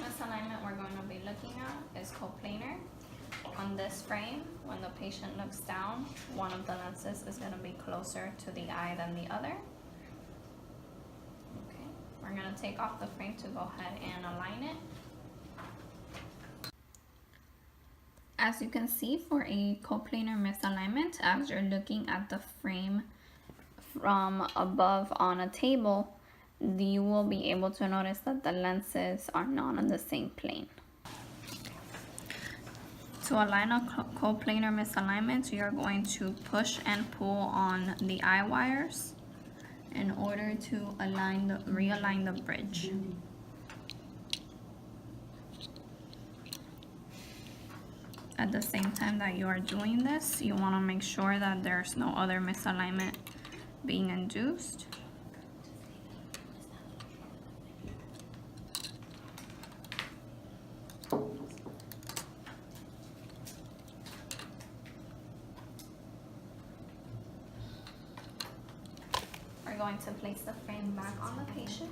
misalignment we're going to be looking at is coplanar. On this frame, when the patient looks down, one of the lenses is going to be closer to the eye than the other. Okay, we're going to take off the frame to go ahead and align it. As you can see, for a coplanar misalignment, as you're looking at the frame from above on a table, you will be able to notice that the lenses are not on the same plane. To align a coplanar misalignment, you're going to push and pull on the eye wires in order to realign the bridge. At the same time that you are doing this, you want to make sure that there's no other misalignment being induced. We're going to place the frame back on the patient.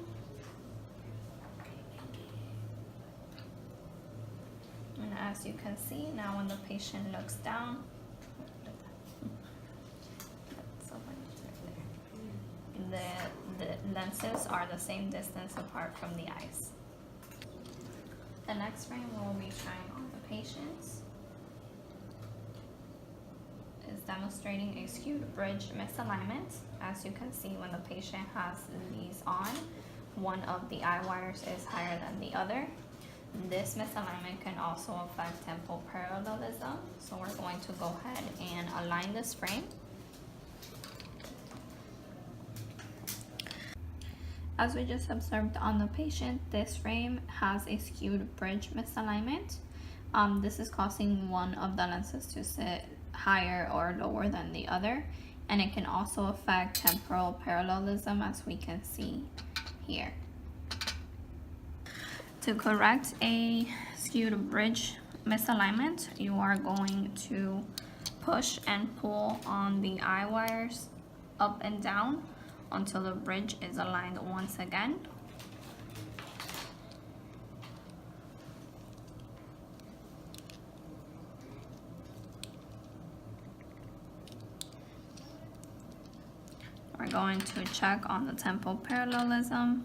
And as you can see, now when the patient looks down, the lenses are the same distance apart from the eyes. The next frame we'll be trying on the patients is demonstrating a skewed bridge misalignment. As you can see, when the patient has these on, one of the eye wires is higher than the other. This misalignment can also affect temporal parallelism. So we're going to go ahead and align this frame. As we just observed on the patient, this frame has a skewed bridge misalignment. This is causing one of the lenses to sit higher or lower than the other, and it can also affect temporal parallelism, as we can see here. To correct a skewed bridge misalignment, you are going to push and pull on the eye wires up and down until the bridge is aligned once again. We're going to check on the temporal parallelism.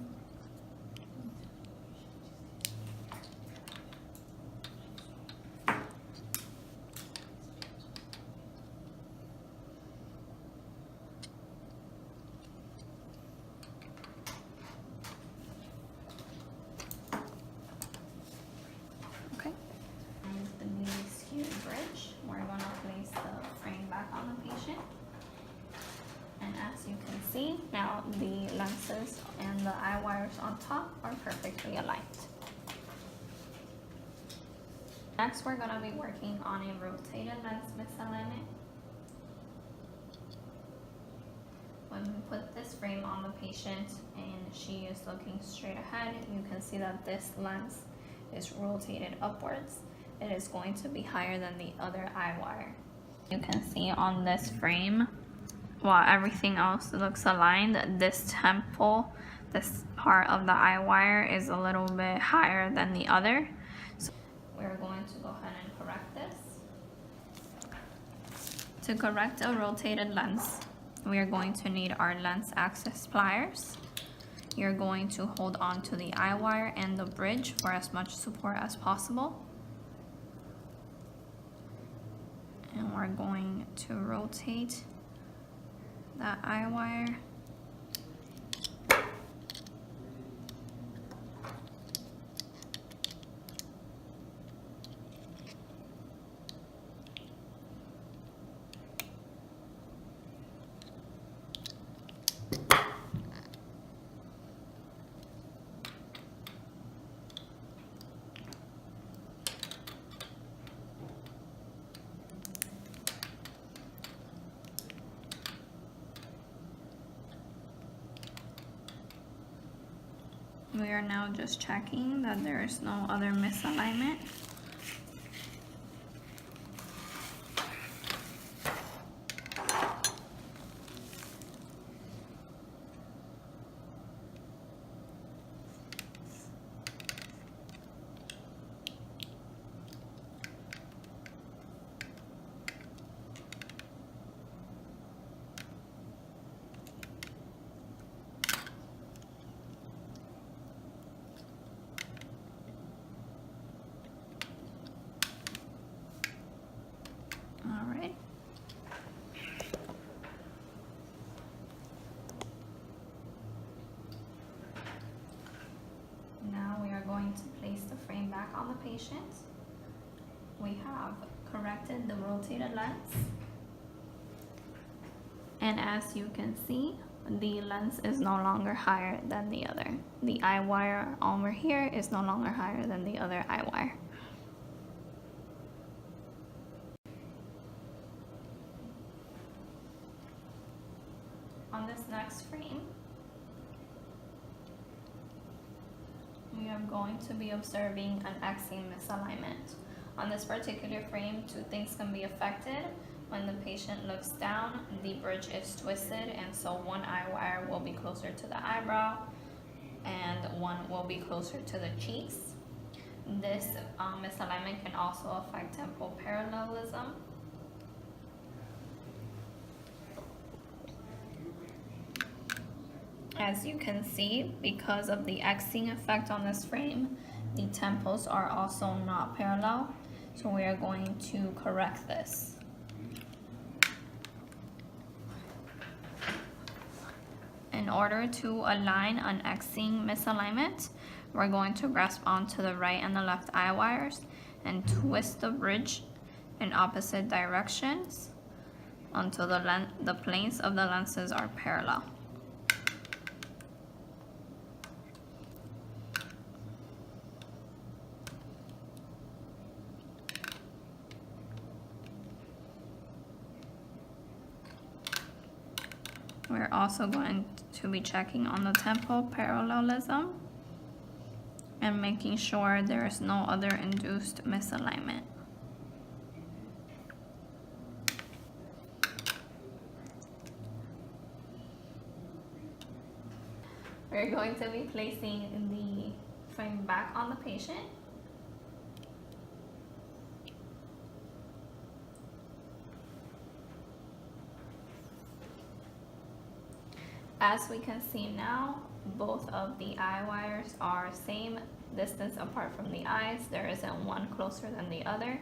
Okay. And the newly skewed bridge, we're going to place the frame back on the patient. And as you can see, now the lenses and the eye wires on top are perfectly aligned. Next, we're going to be working on a rotated lens misalignment. When we put this frame on the patient and she is looking straight ahead, you can see that this lens is rotated upwards. It is going to be higher than the other eye wire. You can see on this frame, while everything else looks aligned, this temple, this part of the eye wire is a little bit higher than the other. So we're going to go ahead and correct this. To correct a rotated lens, we are going to need our lens access pliers. You're going to hold on to the eye wire and the bridge for as much support as possible. And we're going to rotate that eye wire. We are now just checking that there is no other misalignment. to place the frame back on the patient. We have corrected the rotated lens. And as you can see, the lens is no longer higher than the other. The eye wire over here is no longer higher than the other eye wire. On this next frame, we are going to be observing an axing misalignment. On this particular frame, two things can be affected. When the patient looks down, the bridge is twisted, and so one eye wire will be closer to the eyebrow and one will be closer to the cheeks. This misalignment can also affect temporal parallelism. As you can see, because of the axing effect on this frame, the temples are also not parallel, so we are going to correct this. In order to align an axing misalignment, we're going to grasp onto the right and the left eye wires and twist the bridge in opposite directions until the planes of the lenses are parallel. We're also going to be checking on the temporal parallelism and making sure there is no other induced misalignment. We're going to be placing the frame back on the patient. As we can see now, both of the eye wires are same distance apart from the eyes. There isn't one closer than the other,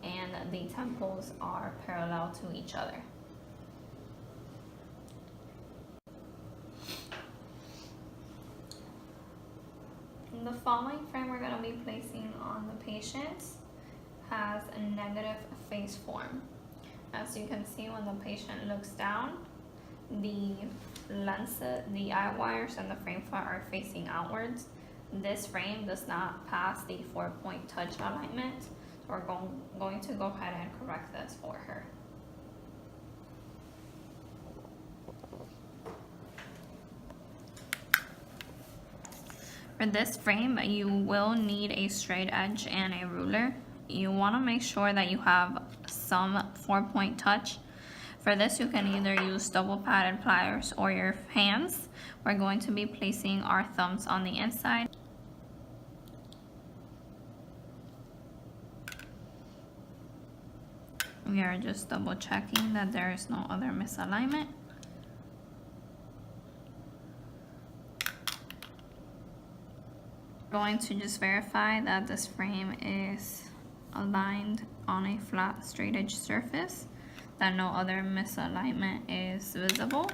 and the temples are parallel to each other. The following frame we're going to be placing on the patient has a negative face form. As you can see, when the patient looks down, the eye wires and the frame front are facing outwards. This frame does not pass the 4-point touch alignment, so we're going to go ahead and correct this for her. For this frame, you will need a straight edge and a ruler. You want to make sure that you have some 4-point touch. For this, you can either use double padded pliers or your hands. We're going to be placing our thumbs on the inside. We are just double checking that there is no other misalignment. Going to just verify that this frame is aligned on a flat straight edge surface, that no other misalignment is visible.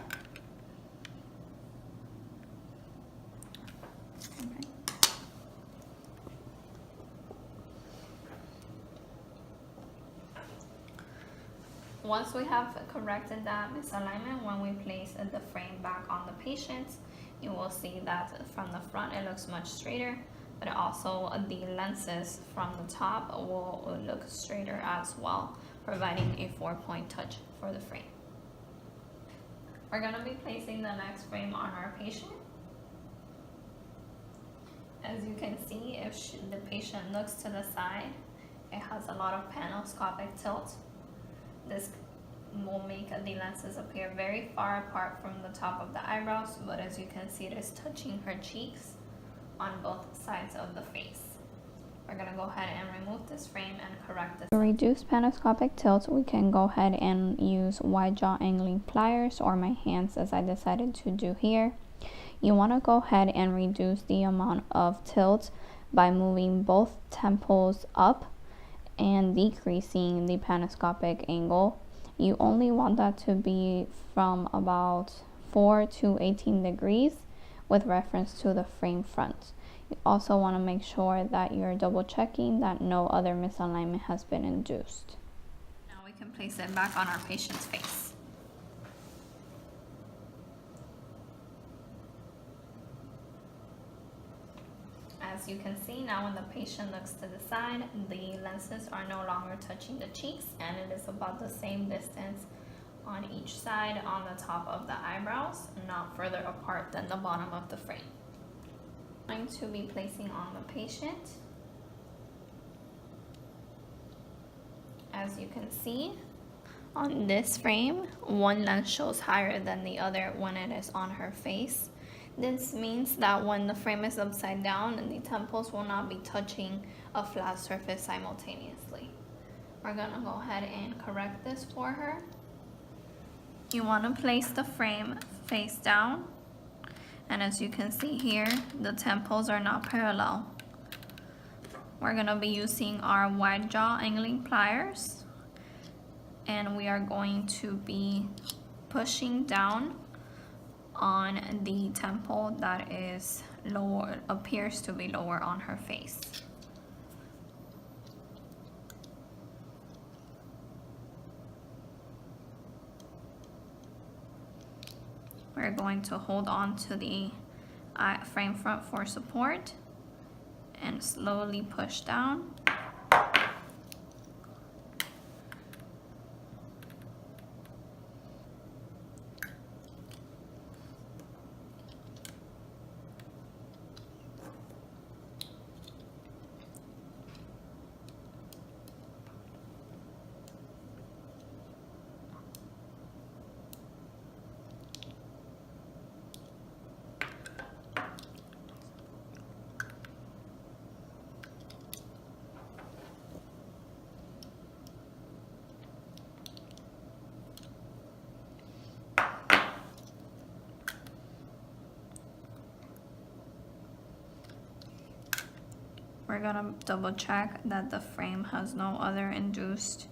Okay. Once we have corrected that misalignment, when we place the frame back on the patient, you will see that from the front it looks much straighter, but also the lenses from the top will look straighter as well, providing a 4-point touch for the frame. We're going to be placing the next frame on our patient. As you can see, if the patient looks to the side, it has a lot of panoscopic tilt. This will make the lenses appear very far apart from the top of the eyebrows, but as you can see, it is touching her cheeks on both sides of the face. We're going to go ahead and remove this frame and correct this. To reduce panoscopic tilt, we can go ahead and use wide jaw angling pliers or my hands, as I decided to do here. You want to go ahead and reduce the amount of tilt by moving both temples up and decreasing the panoscopic angle. You only want that to be from about 4 to 18 degrees with reference to the frame front. You also want to make sure that you're double checking that no other misalignment has been induced. Now we can place it back on our patient's face. As you can see, now when the patient looks to the side, the lenses are no longer touching the cheeks, and it is about the same distance on each side on the top of the eyebrows, not further apart than the bottom of the frame. I'm going to be placing on the patient. As you can see, on this frame, one lens shows higher than the other when it is on her face. This means that when the frame is upside down, the temples will not be touching a flat surface simultaneously. We're gonna go ahead and correct this for her. You wanna place the frame face down, and as you can see here, the temples are not parallel. We're gonna be using our wide jaw angling pliers, and we are going to be pushing down on the temple that is lower, appears to be lower on her face. We're going to hold on to the frame front for support and slowly push down. We're gonna double check that the frame has no other induced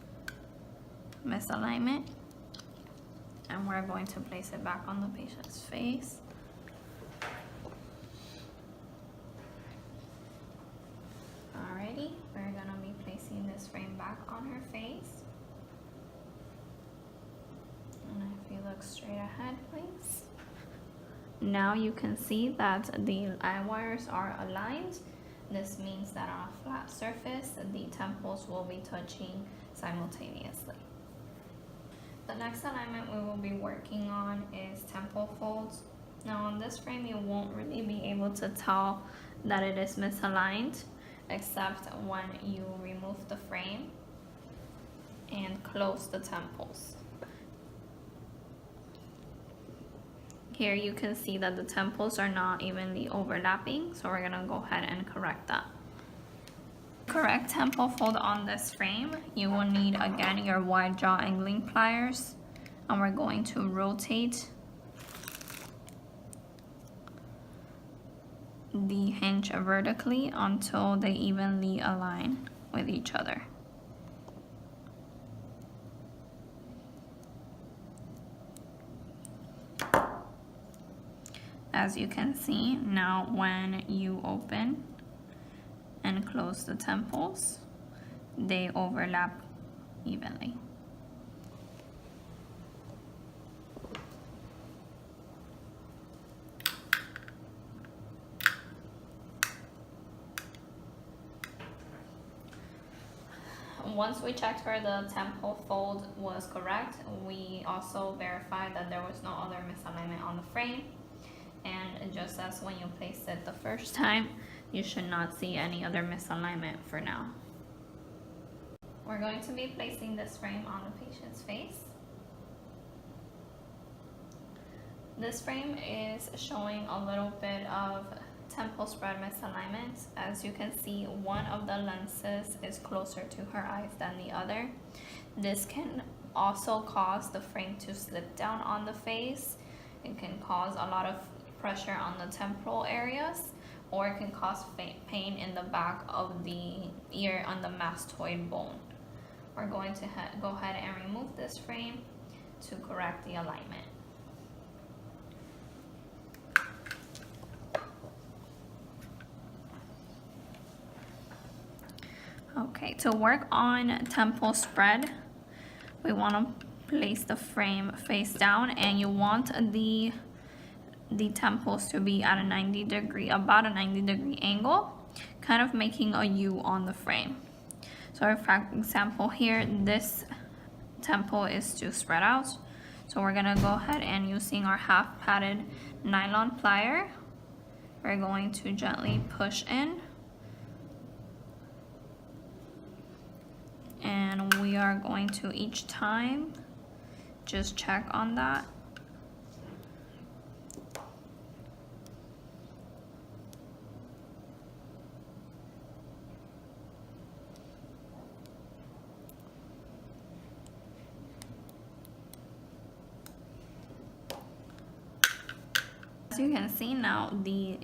misalignment, and we're going to place it back on the patient's face. Alrighty, we're gonna be placing this frame back on her face. And if you look straight ahead, please. Now you can see that the eye wires are aligned. This means that on a flat surface, the temples will be touching simultaneously. The next alignment we will be working on is temple folds. Now on this frame, you won't really be able to tell that it is misaligned, except when you remove the frame and close the temples. Here you can see that the temples are not evenly overlapping, so we're gonna go ahead and correct that. Correct temple fold on this frame, you will need again your wide jaw angling pliers, and we're going to rotate the hinge vertically until they evenly align with each other. As you can see, now when you open and close the temples, they overlap evenly. Once we checked for the temple fold was correct, we also verified that there was no other misalignment on the frame. And just as when you placed it the first time, you should not see any other misalignment for now. We're going to be placing this frame on the patient's face. This frame is showing a little bit of temple spread misalignment. As you can see, one of the lenses is closer to her eyes than the other. This can also cause the frame to slip down on the face. It can cause a lot of pressure on the temporal areas, or it can cause pain in the back of the ear on the mastoid bone. We're going to go ahead and remove this frame to correct the alignment. Okay, to work on temple spread, we want to place the frame face down, and you want the temples to be at a 90 degree, about a 90 degree angle, kind of making a U on the frame. So for example here, this temple is too spread out. So we're gonna go ahead and using our half padded nylon plier, we're going to gently push in. And we are going to each time just check on that. As you can see now, the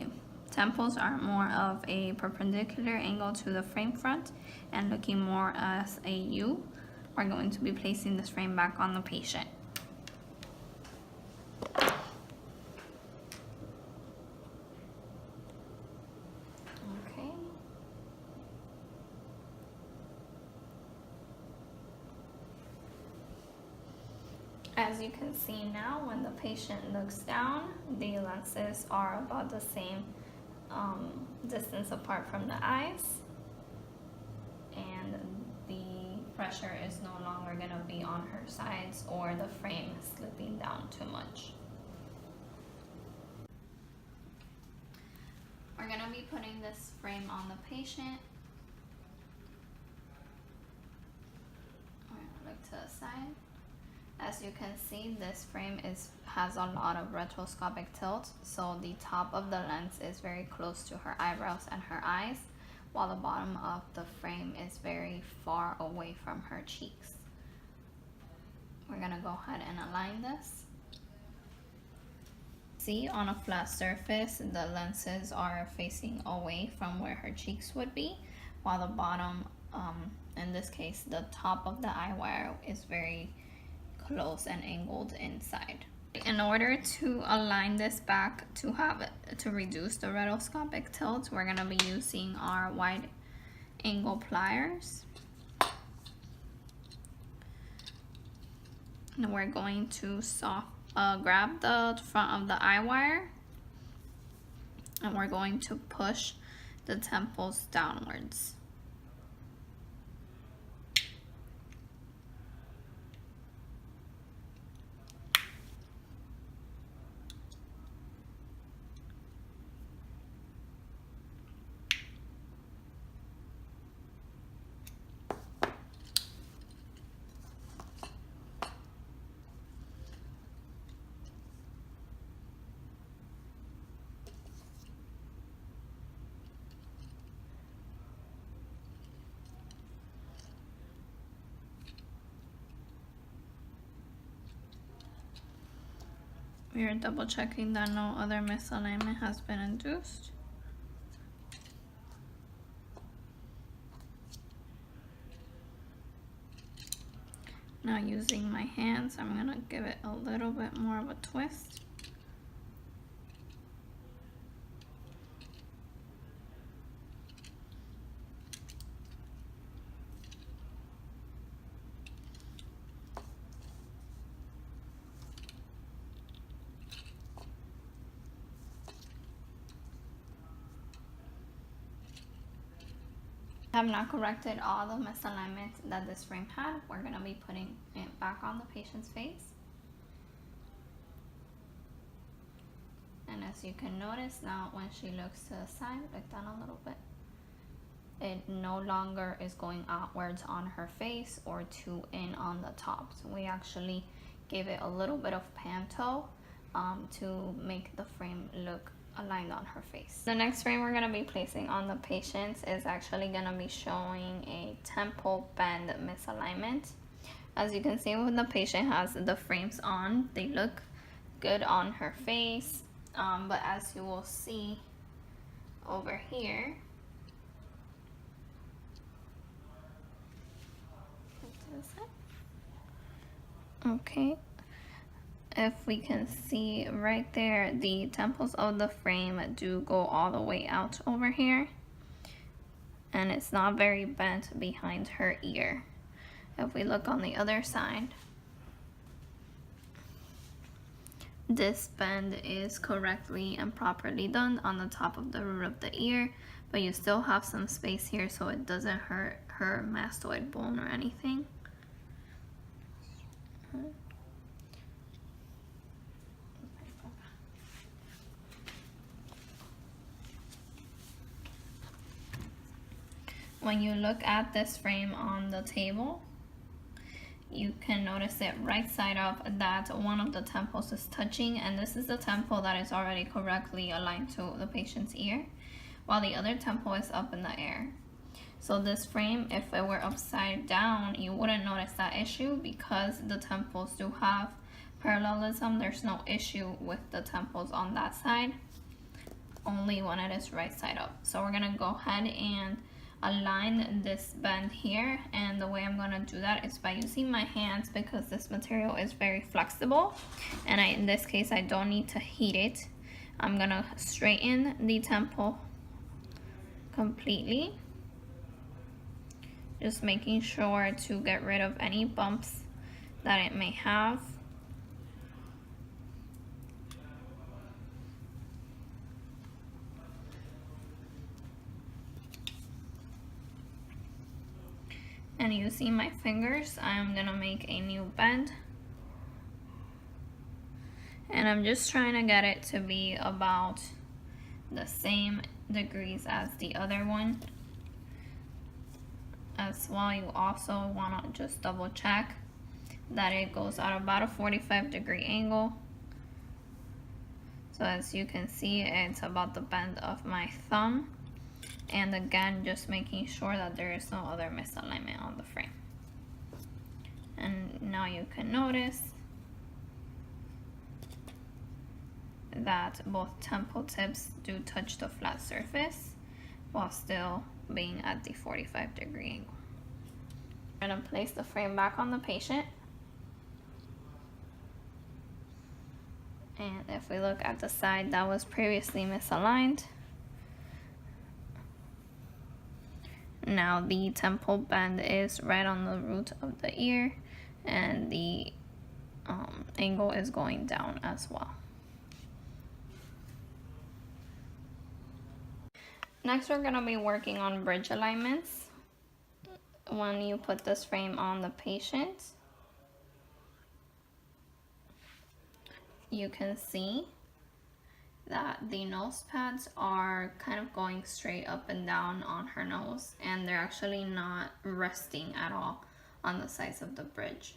temples are more of a perpendicular angle to the frame front and looking more as a U. We're going to be placing this frame back on the patient. Okay. As you can see now, when the patient looks down, the lenses are about the same distance apart from the eyes, and the pressure is no longer going to be on her sides or the frame slipping down too much. We're going to be putting this frame on the patient. We're going to look to the side. As you can see, this frame has a lot of retroscopic tilt, so the top of the lens is very close to her eyebrows and her eyes, while the bottom of the frame is very far away from her cheeks. We're gonna go ahead and align this. See, on a flat surface, the lenses are facing away from where her cheeks would be, while the bottom, in this case, the top of the eye wire is very close and angled inside. In order to align this back to reduce the rotoscopic tilt, we're going to be using our wide angle pliers. And we're going to grab the front of the eye wire, and we're going to push the temples downwards. We are double checking that no other misalignment has been induced. Now using my hands, I'm gonna give it a little bit more of a twist. I have now corrected all the misalignment that this frame had. We're going to be putting it back on the patient's face. And as you can notice now, when she looks to the side, look down a little bit, it no longer is going outwards on her face or too in on the top. So we actually gave it a little bit of panto to make the frame look aligned on her face. The next frame we're going to be placing on the patient is actually going to be showing a temple bend misalignment. As you can see, when the patient has the frames on, they look good on her face, but as you will see over here, okay, if we can see right there, the temples of the frame do go all the way out over here. and it's not very bent behind her ear. If we look on the other side, this bend is correctly and properly done on the top of the root of the ear, but you still have some space here so it doesn't hurt her mastoid bone or anything. When you look at this frame on the table, you can notice it right side up that one of the temples is touching, and this is the temple that is already correctly aligned to the patient's ear, while the other temple is up in the air. So this frame, if it were upside down, you wouldn't notice that issue because the temples do have parallelism. There's no issue with the temples on that side, only when it is right side up. So we're gonna go ahead and align this bend here, and the way I'm gonna do that is by using my hands because this material is very flexible, and in this case I don't need to heat it. I'm gonna straighten the temple completely, just making sure to get rid of any bumps that it may have. And using my fingers, I'm gonna make a new bend. And I'm just trying to get it to be about the same degrees as the other one. As well, you also wanna just double check that it goes at about a 45-degree angle. So as you can see, it's about the bend of my thumb. And again, just making sure that there is no other misalignment on the frame. And now you can notice that both temple tips do touch the flat surface while still being at the 45-degree angle. I'm gonna place the frame back on the patient. And if we look at the side that was previously misaligned, now the temple bend is right on the root of the ear, and the angle is going down as well. Next, we're gonna be working on bridge alignments. When you put this frame on the patient, you can see that the nose pads are kind of going straight up and down on her nose, and they're actually not resting at all on the sides of the bridge.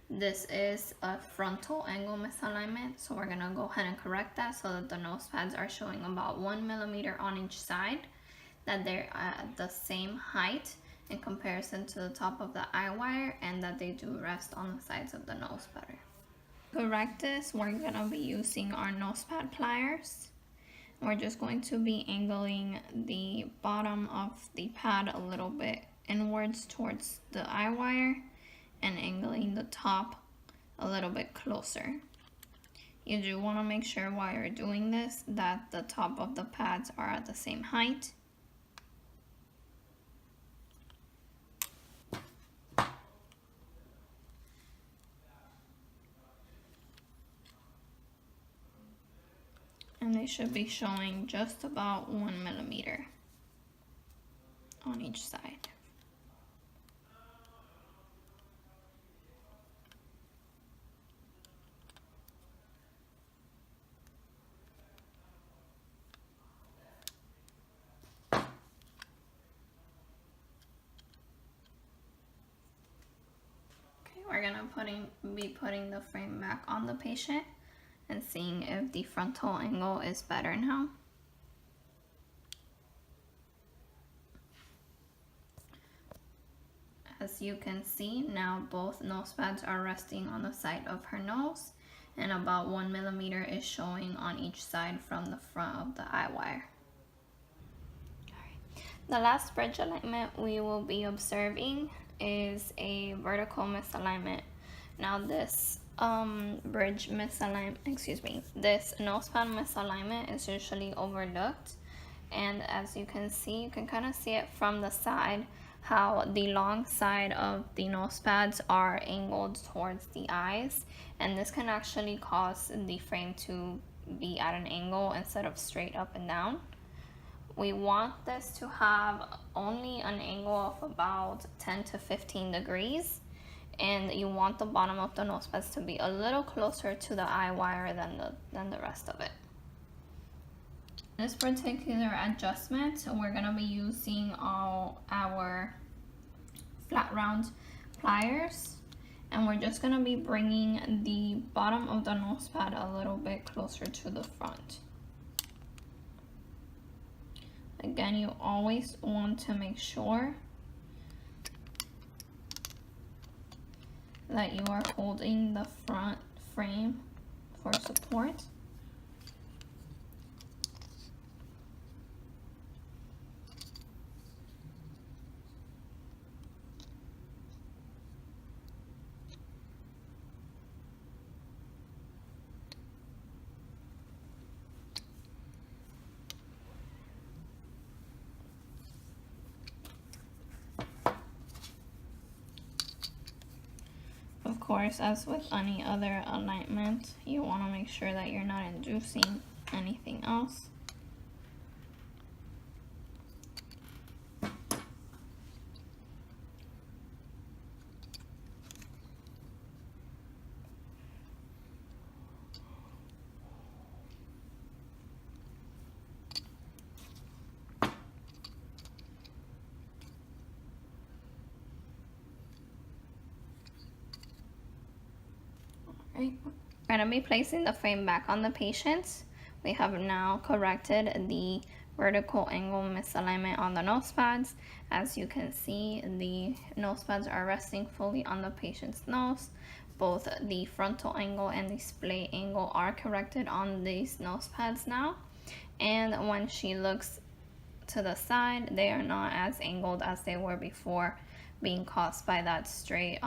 This is a frontal angle misalignment, so we're gonna go ahead and correct that so that the nose pads are showing about 1 millimeter on each side, that they're at the same height in comparison to the top of the eye wire, and that they do rest on the sides of the nose better. To correct this, we're gonna be using our nose pad pliers. We're just going to be angling the bottom of the pad a little bit inwards towards the eye wire and angling the top a little bit closer. You do want to make sure while you're doing this that the top of the pads are at the same height. And they should be showing just about 1 millimeter on each side. We're gonna be putting the frame back on the patient and seeing if the frontal angle is better now. As you can see, now both nose pads are resting on the side of her nose, and about 1 millimeter is showing on each side from the front of the eye wire. The last bridge alignment we will be observing is a vertical misalignment. Now this bridge misalignment, this nose pad misalignment is usually overlooked And as you can see, you can kind of see it from the side, how the long side of the nose pads are angled towards the eyes, and this can actually cause the frame to be at an angle instead of straight up and down. We want this to have only an angle of about 10 to 15 degrees, and you want the bottom of the nose pads to be a little closer to the eye wire than the rest of it. This particular adjustment, we're gonna be using all our flat round pliers, and we're just gonna be bringing the bottom of the nose pad a little bit closer to the front. Again, you always want to make sure that you are holding the front frame for support. Of course, as with any other alignment, you want to make sure that you're not inducing anything else. Right. We're going to be placing the frame back on the patient. We have now corrected the vertical angle misalignment on the nose pads. As you can see, the nose pads are resting fully on the patient's nose. Both the frontal angle and the splay angle are corrected on these nose pads now. And when she looks to the side, they are not as angled as they were before, being caused by that straight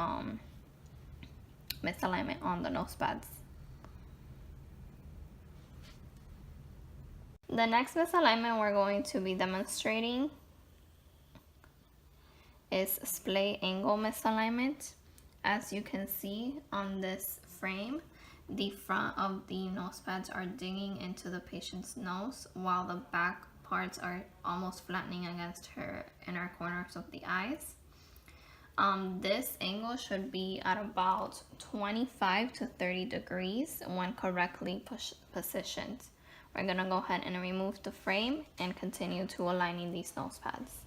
misalignment on the nose pads. The next misalignment we're going to be demonstrating is splay angle misalignment. As you can see on this frame, the front of the nose pads are digging into the patient's nose, while the back parts are almost flattening against her inner corners of the eyes. This angle should be at about 25 to 30 degrees when correctly positioned. We're gonna go ahead and remove the frame and continue to aligning these nose pads.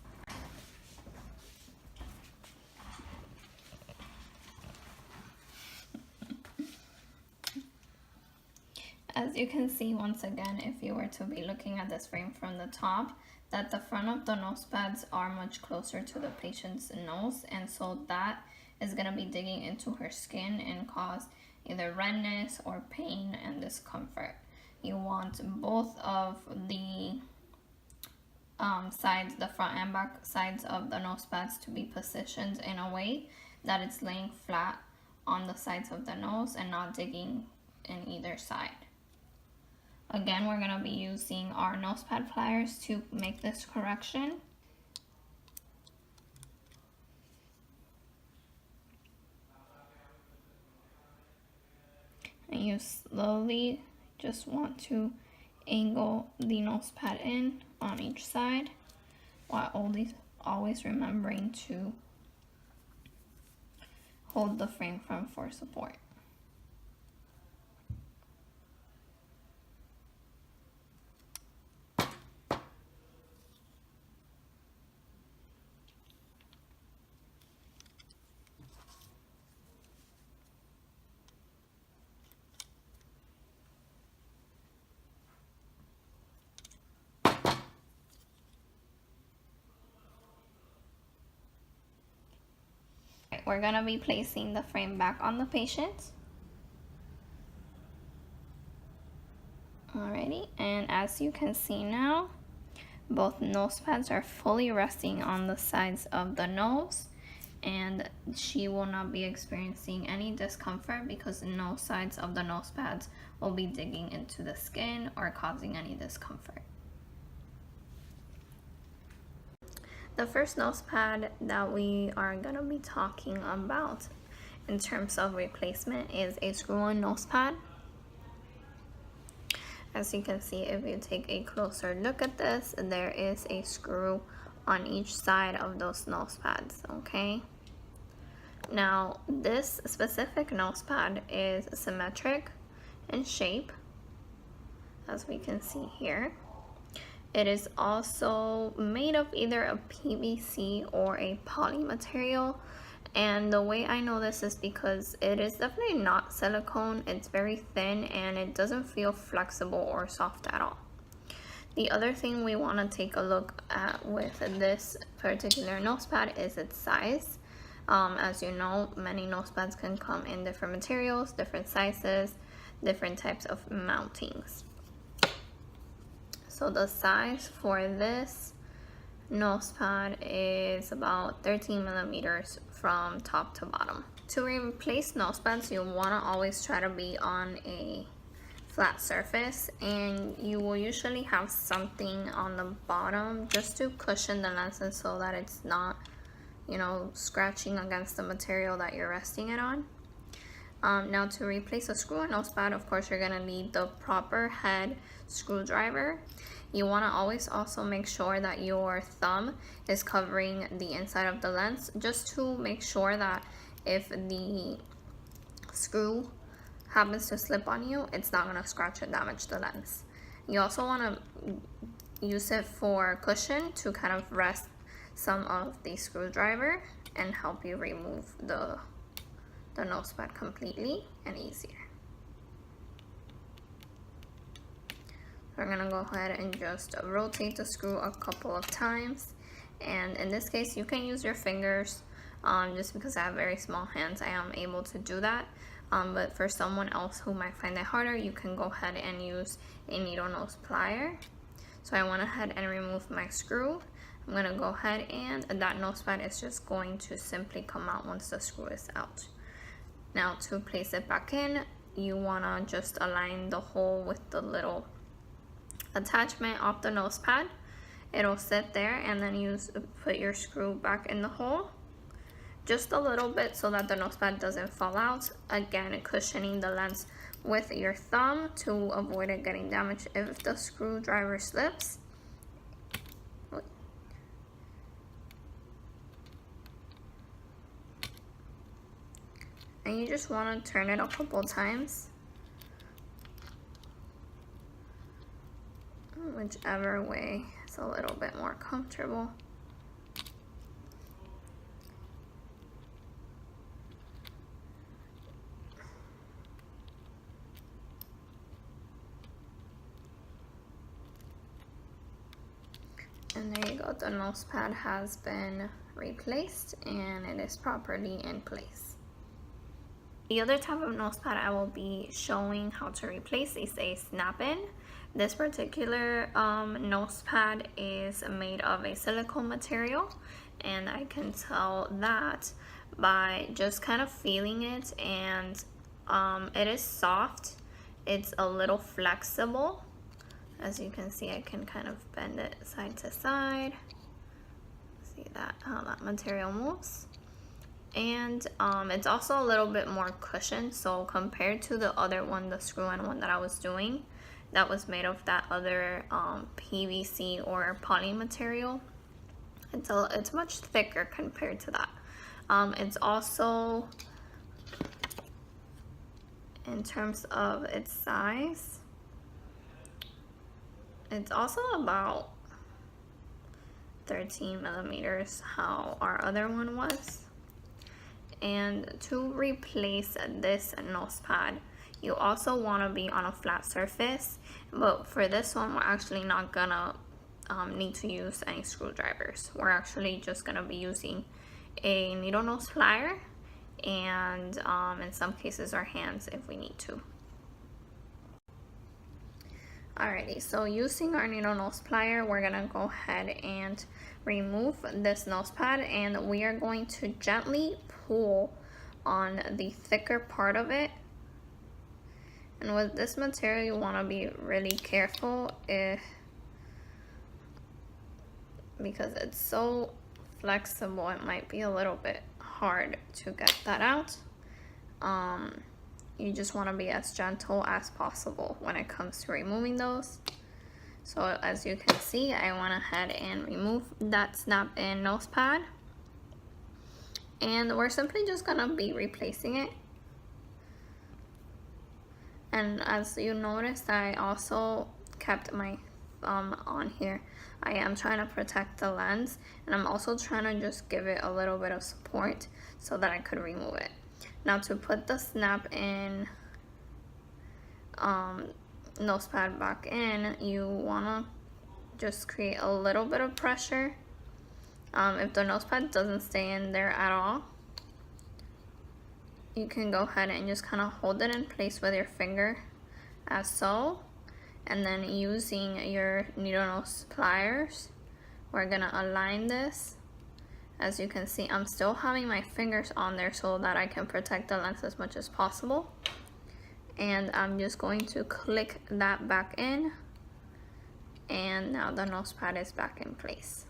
As you can see, once again, if you were to be looking at this frame from the top, that the front of the nose pads are much closer to the patient's nose, and so that is going to be digging into her skin and cause either redness or pain and discomfort. You want both of the sides, the front and back sides of the nose pads, to be positioned in a way that it's laying flat on the sides of the nose and not digging in either side. Again, we're going to be using our nose pad pliers to make this correction. And you slowly just want to angle the nose pad in on each side, while always remembering to hold the frame for support. We're going to be placing the frame back on the patient. Alrighty, and as you can see now, both nose pads are fully resting on the sides of the nose, and she will not be experiencing any discomfort because no sides of the nose pads will be digging into the skin or causing any discomfort. The first nose pad that we are gonna be talking about in terms of replacement is a screw-on nose pad. As you can see, if you take a closer look at this, there is a screw on each side of those nose pads, okay? Now, this specific nose pad is symmetric in shape, as we can see here. It is also made of either a PVC or a poly material. And the way I know this is because it is definitely not silicone. It's very thin and it doesn't feel flexible or soft at all. The other thing we want to take a look at with this particular nose pad is its size. As you know, many nose pads can come in different materials, different sizes, different types of mountings. So the size for this nose pad is about 13 millimeters from top to bottom. To replace nose pads, you want to always try to be on a flat surface, and you will usually have something on the bottom just to cushion the lenses so that it's not, you know, scratching against the material that you're resting it on. Now, to replace a screw-on nose pad, of course, you're gonna need the proper head screwdriver. You wanna always also make sure that your thumb is covering the inside of the lens, just to make sure that if the screw happens to slip on you, it's not gonna scratch or damage the lens. You also wanna use it for cushion to kind of rest some of the screwdriver and help you remove the nose pad completely and easier. We're gonna go ahead and just rotate the screw a couple of times, and in this case you can use your fingers. Just because I have very small hands, I am able to do that, but for someone else who might find it harder, you can go ahead and use a needle nose plier. So I went ahead and removed my screw. I'm gonna go ahead, and that nose pad is just going to simply come out once the screw is out. Now, to place it back in, you wanna just align the hole with the little attachment off the nose pad. It'll sit there, and then put your screw back in the hole just a little bit so that the nose pad doesn't fall out. Again, cushioning the lens with your thumb to avoid it getting damaged if the screwdriver slips. And you just want to turn it a couple times, whichever way is a little bit more comfortable. And there you go, the nose pad has been replaced and it is properly in place. The other type of nose pad I will be showing how to replace is a snap-in. This particular nose pad is made of a silicone material, and I can tell that by just kind of feeling it, and it is soft. It's a little flexible. As you can see, I can kind of bend it side to side. See that, how that material moves. And it's also a little bit more cushioned, so compared to the other one, the screw-in one that I was doing, that was made of that other PVC or poly material, it's much thicker compared to that. It's also, in terms of its size, it's also about 13 millimeters, how our other one was. And to replace this nose pad, you also want to be on a flat surface, but for this one we're actually not gonna need to use any screwdrivers. We're actually just gonna be using a needle nose plier, and in some cases our hands if we need to. Alrighty, so using our needle nose plier, we're gonna go ahead and remove this nose pad, and we are going to gently pull on the thicker part of it. And with this material, you want to be really careful because it's so flexible, it might be a little bit hard to get that out. You just want to be as gentle as possible when it comes to removing those. So as you can see, I went ahead and removed that snap-in nose pad. And we're simply just gonna be replacing it. And as you noticed, I also kept my thumb on here. I am trying to protect the lens, and I'm also trying to just give it a little bit of support so that I could remove it. Now to put the snap-in nose pad back in, you wanna just create a little bit of pressure. If the nose pad doesn't stay in there at all, you can go ahead and just kind of hold it in place with your finger, as so. And then using your needle nose pliers, we're gonna align this. As you can see, I'm still having my fingers on there so that I can protect the lens as much as possible. And I'm just going to click that back in. And now the nose pad is back in place.